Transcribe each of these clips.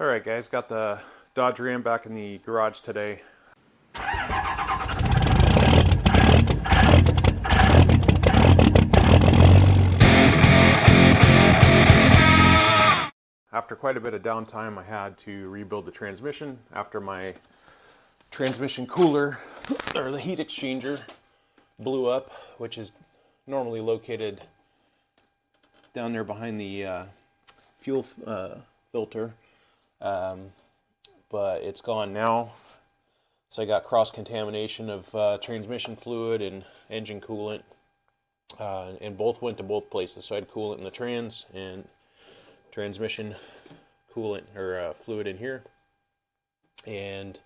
Alright guys, got the Dodge Ram back in the garage today. After quite a bit of downtime, I had to rebuild the transmission after my transmission cooler, or the heat exchanger, blew up, which is normally located down there behind the fuel filter. But it's gone now, so I got cross-contamination of transmission fluid and engine coolant, and both went to both places. So I had coolant in the trans and transmission coolant or fluid in here. And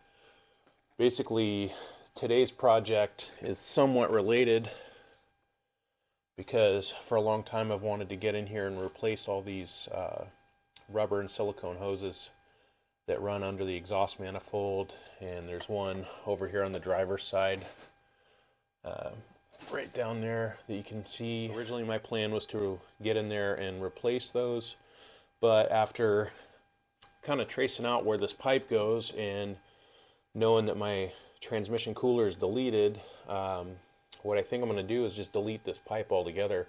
basically today's project is somewhat related because for a long time I've wanted to get in here and replace all these rubber and silicone hoses that run under the exhaust manifold, and there's one over here on the driver's side right down there that you can see. Originally my plan was to get in there and replace those, but after kind of tracing out where this pipe goes and knowing that my transmission cooler is deleted, what I think I'm going to do is just delete this pipe altogether,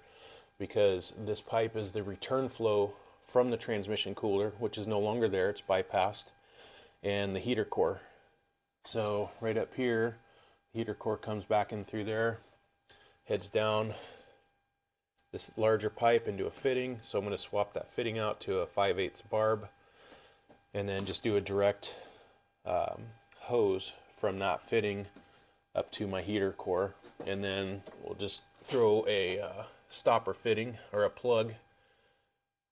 because this pipe is the return flow from the transmission cooler, which is no longer there, it's bypassed, and the heater core. So right up here, the heater core comes back in through there, heads down this larger pipe into a fitting. So I'm going to swap that fitting out to a 5/8 barb, and then just do a direct hose from that fitting up to my heater core, and then we'll just throw a stopper fitting or a plug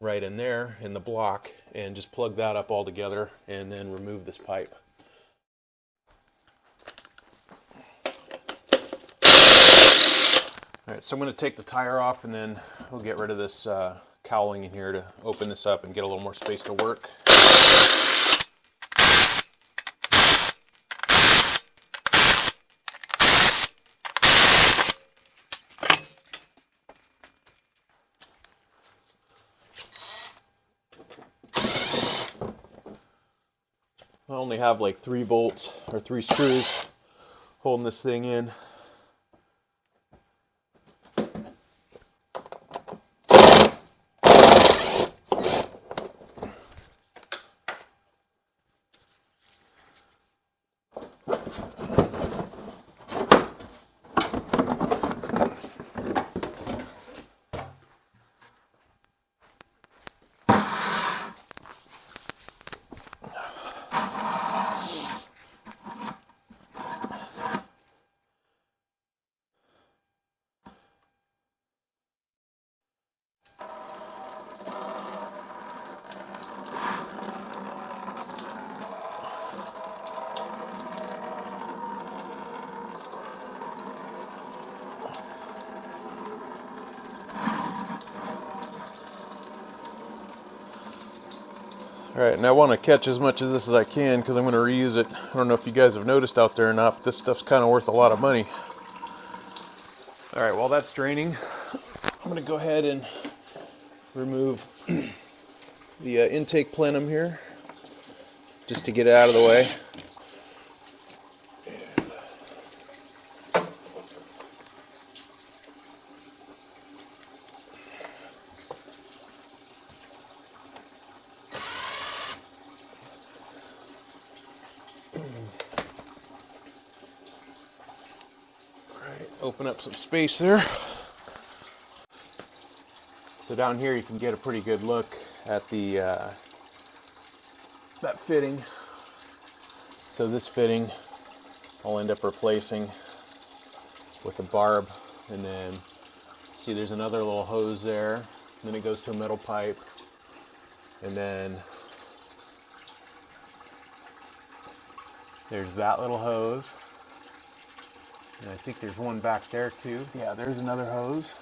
right in there in the block and just plug that up all together and then remove this pipe. Alright, so I'm going to take the tire off and then we'll get rid of this cowling in here to open this up and get a little more space to work. I only have like 3 bolts or 3 screws holding this thing in. Alright, and I want to catch as much of this as I can because I'm going to reuse it. I don't know if you guys have noticed out there or not, but this stuff's kind of worth a lot of money. Alright, while that's draining, I'm going to go ahead and remove the intake plenum here, just to get it out of the way. Open up some space there. So down here you can get a pretty good look at the that fitting. So this fitting I'll end up replacing with a barb, and then see there's another little hose there, and then it goes to a metal pipe, and then there's that little hose. And I think there's one back there too. Yeah, there's another hose.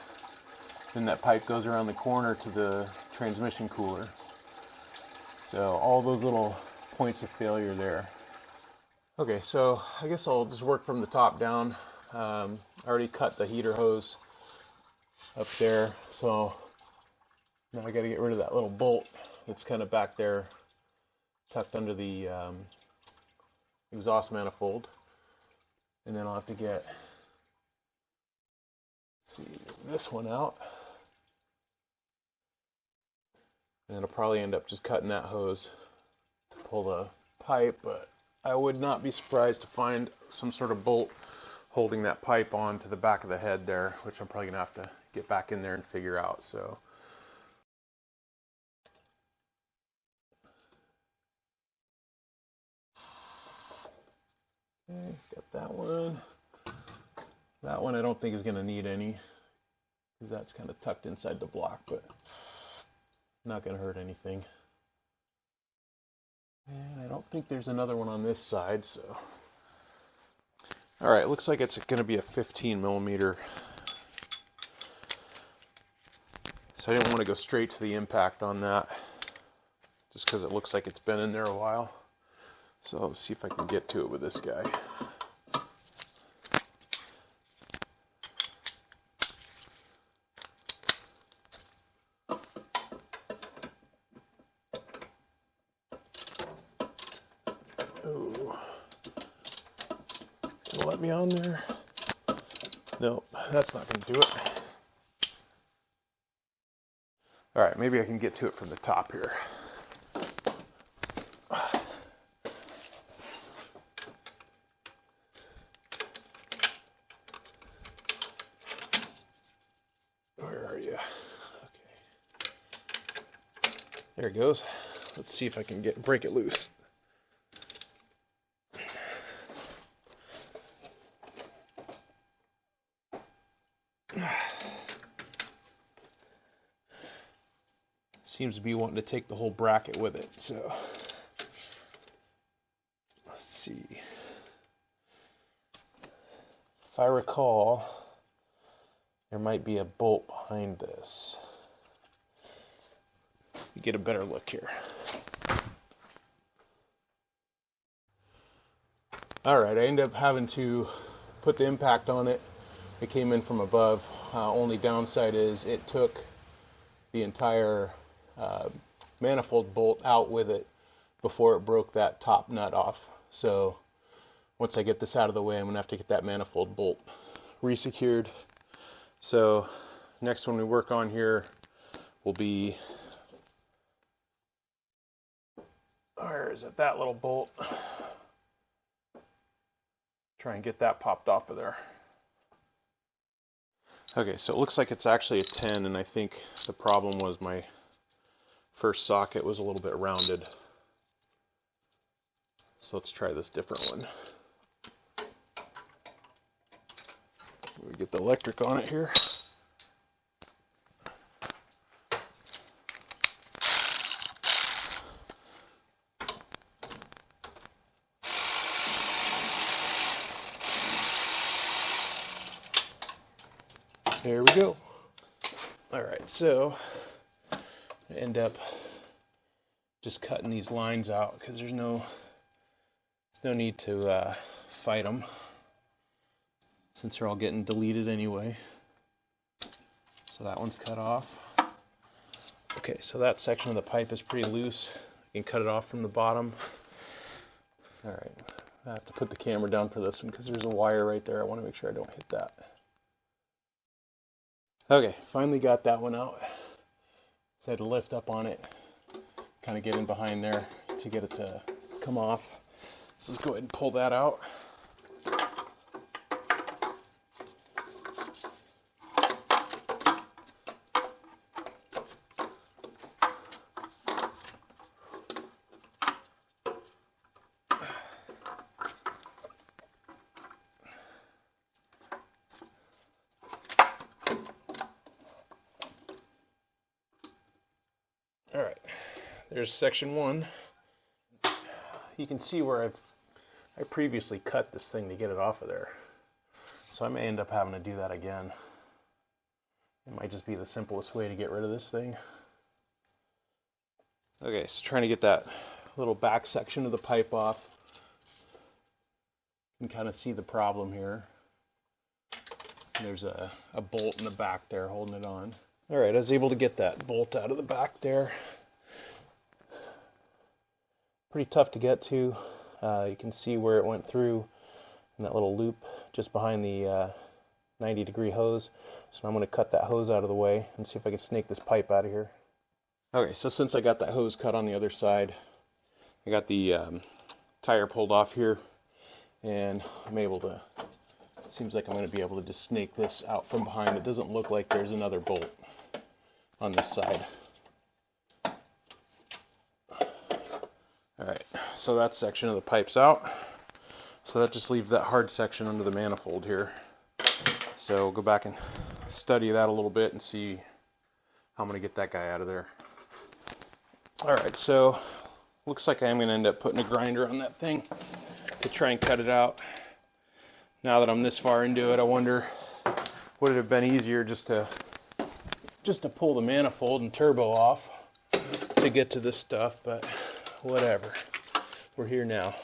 Then that pipe goes around the corner to the transmission cooler. So all those little points of failure there. Okay, so I guess I'll just work from the top down. I already cut the heater hose up there, so now I got to get rid of that little bolt that's kind of back there tucked under the exhaust manifold. And then I'll have to get, this one out. And then I'll probably end up just cutting that hose to pull the pipe, but I would not be surprised to find some sort of bolt holding that pipe on to the back of the head there, which I'm probably gonna have to get back in there and figure out. So okay, got that one. That one I don't think is gonna need any, because that's kind of tucked inside the block, but not gonna hurt anything. And I don't think there's another one on this side, so. All right, looks like it's gonna be a 15 millimeter. So I didn't want to go straight to the impact on that, just because it looks like it's been in there a while. So let's see if I can get to it with this guy. Oh, it'll let me on there. Nope, that's not going to do it. All right, maybe I can get to it from the top here. Where are you? Okay. There it goes. Let's see if I can break it loose. Seems to be wanting to take the whole bracket with it, so let's see. If I recall, there might be a bolt behind this. You get a better look here. All right, I ended up having to put the impact on it. It came in from above. Only downside is it took the entire manifold bolt out with it before it broke that top nut off. So once I get this out of the way, I'm gonna have to get that manifold bolt resecured. So next one we work on here will be, where is it, that little bolt. Try and get that popped off of there. Okay, so it looks like it's actually a 10, and I think the problem was my first socket was a little bit rounded. So let's try this different one. We get the electric on it here. There we go. All right, so I end up just cutting these lines out because there's no need to fight them since they're all getting deleted anyway. So that one's cut off. Okay, so that section of the pipe is pretty loose. You can cut it off from the bottom. All right, I have to put the camera down for this one because there's a wire right there. I want to make sure I don't hit that. Okay, finally got that one out. So I had to lift up on it, kind of get in behind there to get it to come off. So let's go ahead and pull that out. All right, there's section one. You can see where I previously cut this thing to get it off of there. So I may end up having to do that again. It might just be the simplest way to get rid of this thing. Okay, so trying to get that little back section of the pipe off. You can kind of see the problem here. There's a bolt in the back there holding it on. All right, I was able to get that bolt out of the back there. pretty tough to get to. You can see where it went through in that little loop just behind the 90-degree hose. So I'm going to cut that hose out of the way and see if I can snake this pipe out of here. Okay, so since I got that hose cut on the other side, I got the tire pulled off here, and I'm able to, it seems like I'm going to be able to just snake this out from behind. It doesn't look like there's another bolt on this side. Alright, so that section of the pipe's out. So that just leaves that hard section under the manifold here. So we'll go back and study that a little bit and see how I'm going to get that guy out of there. Alright, so looks like I'm going to end up putting a grinder on that thing to try and cut it out. Now that I'm this far into it, I wonder, would it have been easier just to pull the manifold and turbo off to get to this stuff, but whatever. We're here now.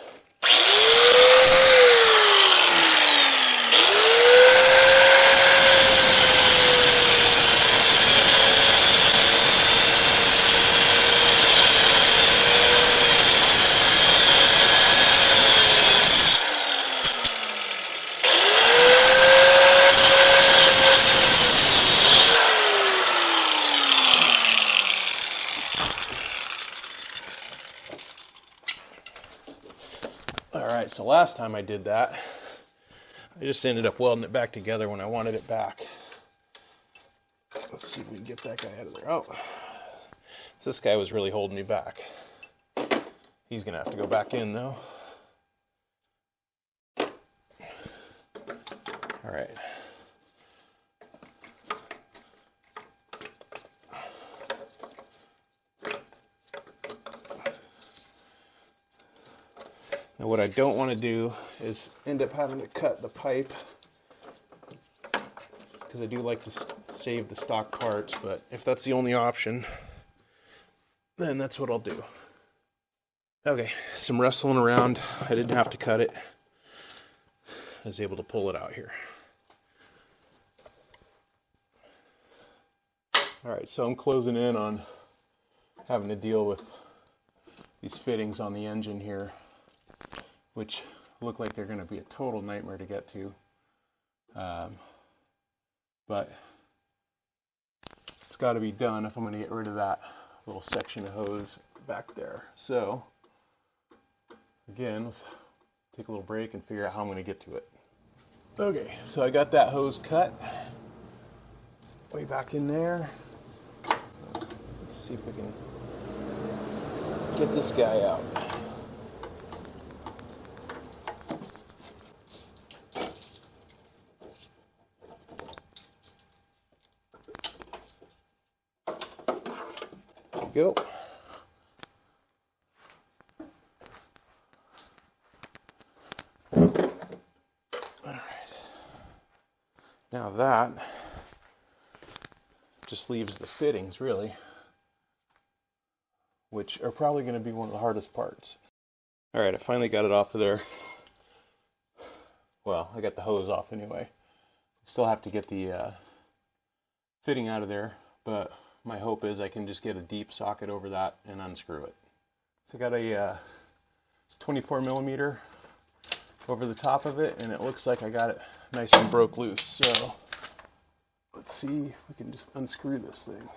Alright, so last time I did that, I just ended up welding it back together when I wanted it back. Let's see if we can get that guy out of there. Oh, so this guy was really holding me back. He's going to have to go back in though. Alright. Now what I don't want to do is end up having to cut the pipe, because I do like to save the stock parts, but if that's the only option, then that's what I'll do. Okay, some wrestling around. I didn't have to cut it. I was able to pull it out here. Alright, so I'm closing in on having to deal with these fittings on the engine here, which look like they're going to be a total nightmare to get to. But it's got to be done if I'm going to get rid of that little section of hose back there. So, again, let's take a little break and figure out how I'm going to get to it. Okay, so I got that hose cut way back in there. Let's see if we can get this guy out. Go. All right. Now that just leaves the fittings, really, which are probably going to be one of the hardest parts. All right, I finally got it off of there. Well, I got the hose off anyway. Still have to get the fitting out of there, but my hope is I can just get a deep socket over that and unscrew it. So I got a 24 millimeter over the top of it, and it looks like I got it nice and broke loose. So let's see if we can just unscrew this thing.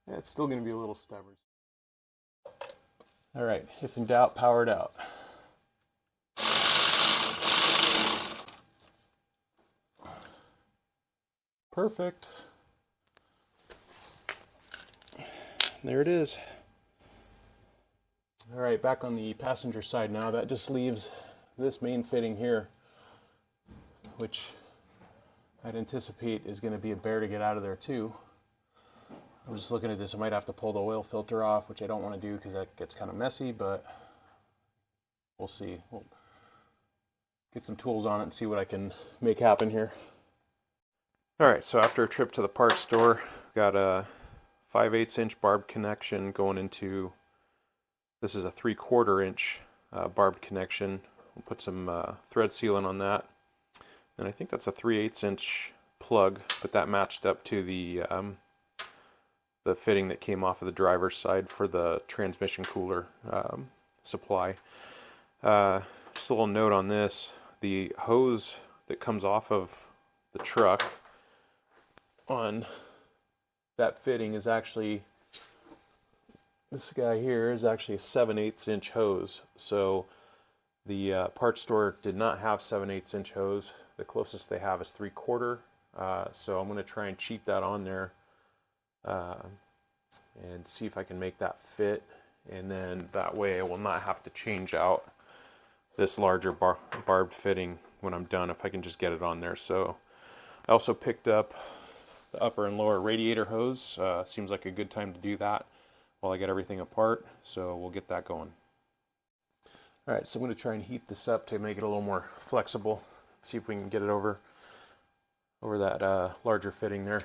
Yeah, it's still going to be a little stubborn. All right, if in doubt, power it out. Perfect. There it is. All right, back on the passenger side now. That just leaves this main fitting here, which I'd anticipate is going to be a bear to get out of there too. I'm just looking at this. I might have to pull the oil filter off, which I don't want to do because that gets kind of messy, but we'll see. We'll get some tools on it and see what I can make happen here. Alright, so after a trip to the parts store, got a 5/8 inch barbed connection going into, this is a 3/4 inch barbed connection. We'll put some thread sealant on that. And I think that's a 3/8 inch plug, but that matched up to the the fitting that came off of the driver's side for the transmission cooler supply. Just a little note on this, the hose that comes off of the truck on that fitting is actually, this guy here is actually a 7/8 inch hose. So the parts store did not have 7/8 inch hose. The closest they have is 3/4. So I'm going to try and cheat that on there and see if I can make that fit, and then that way I will not have to change out this larger barbed fitting when I'm done, if I can just get it on there. So I also picked up the upper and lower radiator hose. Seems like a good time to do that while I get everything apart, so we'll get that going. Alright, so I'm going to try and heat this up to make it a little more flexible, see if we can get it over that larger fitting there.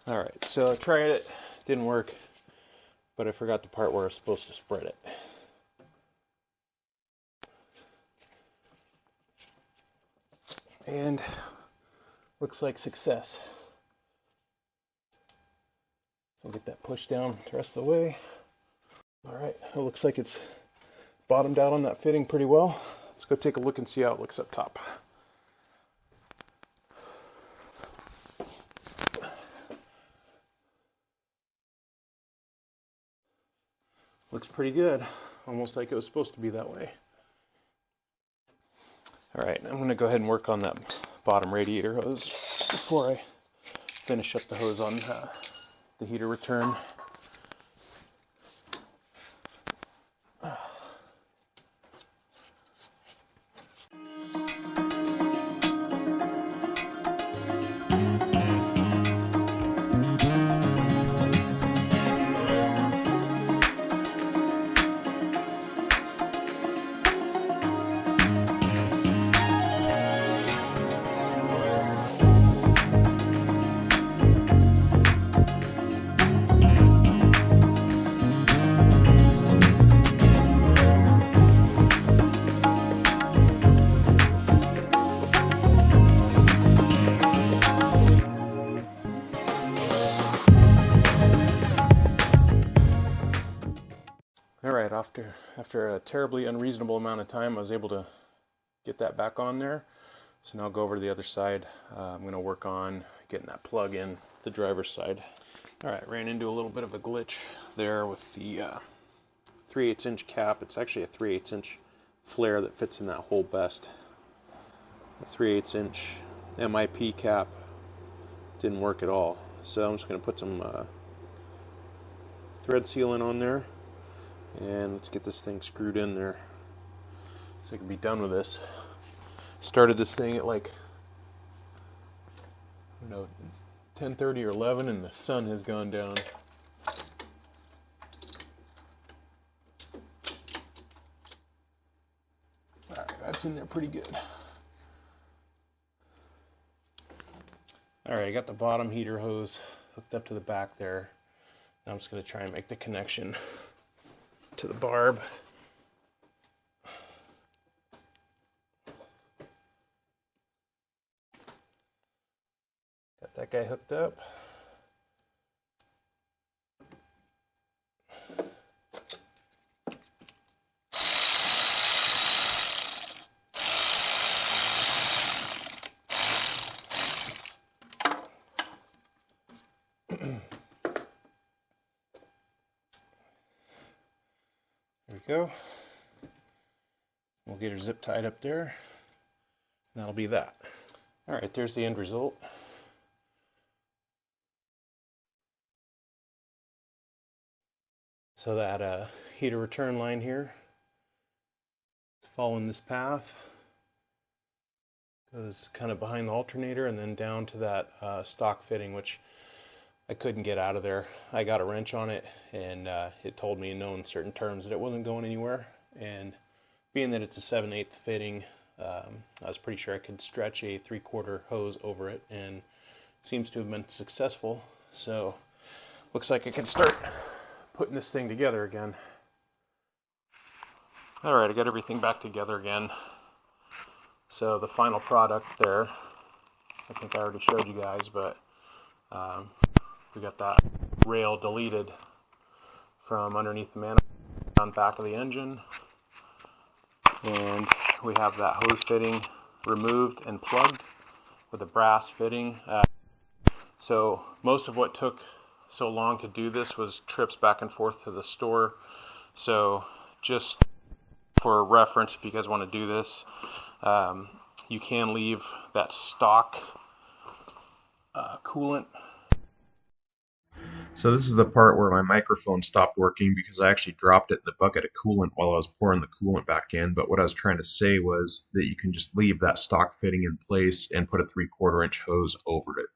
Alright, so I tried it, didn't work, but I forgot the part where I was supposed to spread it. And looks like success. So I'll get that pushed down the rest of the way. Alright, it looks like it's bottomed out on that fitting pretty well. Let's go take a look and see how it looks up top. Looks pretty good, almost like it was supposed to be that way. Alright, I'm going to go ahead and work on that bottom radiator hose before I finish up the hose on the heater return. Alright, after a terribly unreasonable amount of time, I was able to get that back on there. So now I'll go over to the other side. I'm going to work on getting that plug in the driver's side. Alright, ran into a little bit of a glitch there with the 3/8 inch cap. It's actually a 3/8 inch flare that fits in that hole best. The 3/8 inch MIP cap didn't work at all. So I'm just going to put some thread sealant on there. And let's get this thing screwed in there so I can be done with this. Started this thing at like, I don't know, 10:30 or 11, and the sun has gone down. Alright, that's in there pretty good. Alright, I got the bottom heater hose hooked up to the back there. Now I'm just going to try and make the connection to the barb. Got that guy hooked up. There we go. We'll get her zip tied up there. And that'll be that. Alright, there's the end result. So that heater return line here, following this path, goes kind of behind the alternator and then down to that stock fitting, which I couldn't get out of there. I got a wrench on it, and it told me in no uncertain terms that it wasn't going anywhere. And being that it's a 7/8 fitting, I was pretty sure I could stretch a 3/4 hose over it, and it seems to have been successful. So looks like I can start putting this thing together again. Alright, I got everything back together again. So the final product there, I think I already showed you guys, but we got that rail deleted from underneath the manifold on back of the engine, and we have that hose fitting removed and plugged with a brass fitting. So most of what took so long to do this was trips back and forth to the store. So just for reference, if you guys want to do this, you can leave that stock coolant. So this is the part where my microphone stopped working because I actually dropped it in the bucket of coolant while I was pouring the coolant back in. But what I was trying to say was that you can just leave that stock fitting in place and put a 3/4 inch hose over it.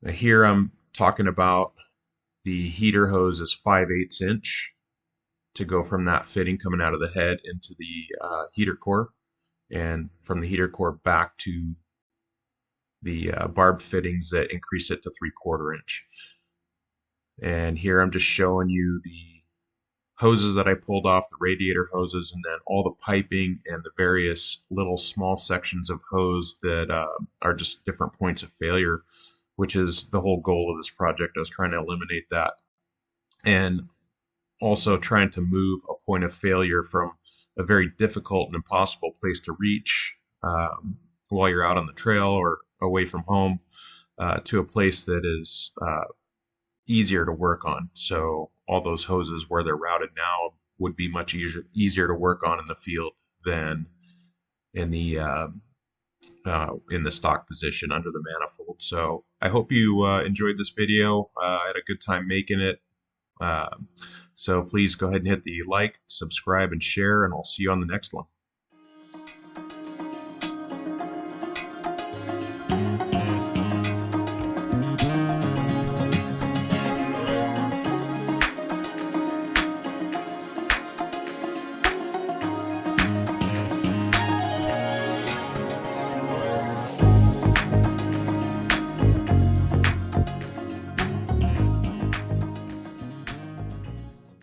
Now here I'm talking about the heater hose is 5/8 inch to go from that fitting coming out of the head into the heater core, and from the heater core back to the barbed fittings that increase it to 3/4 inch. And here I'm just showing you the hoses that I pulled off, the radiator hoses, and then all the piping and the various little small sections of hose that are just different points of failure, which is the whole goal of this project. I was trying to eliminate that, and also trying to move a point of failure from a very difficult and impossible place to reach while you're out on the trail or away from home to a place that is easier to work on. So all those hoses where they're routed now would be much easier to work on in the field than in the stock position under the manifold. So I hope you enjoyed this video. I had a good time making it. So please go ahead and hit the like, subscribe, and share, and I'll see you on the next one.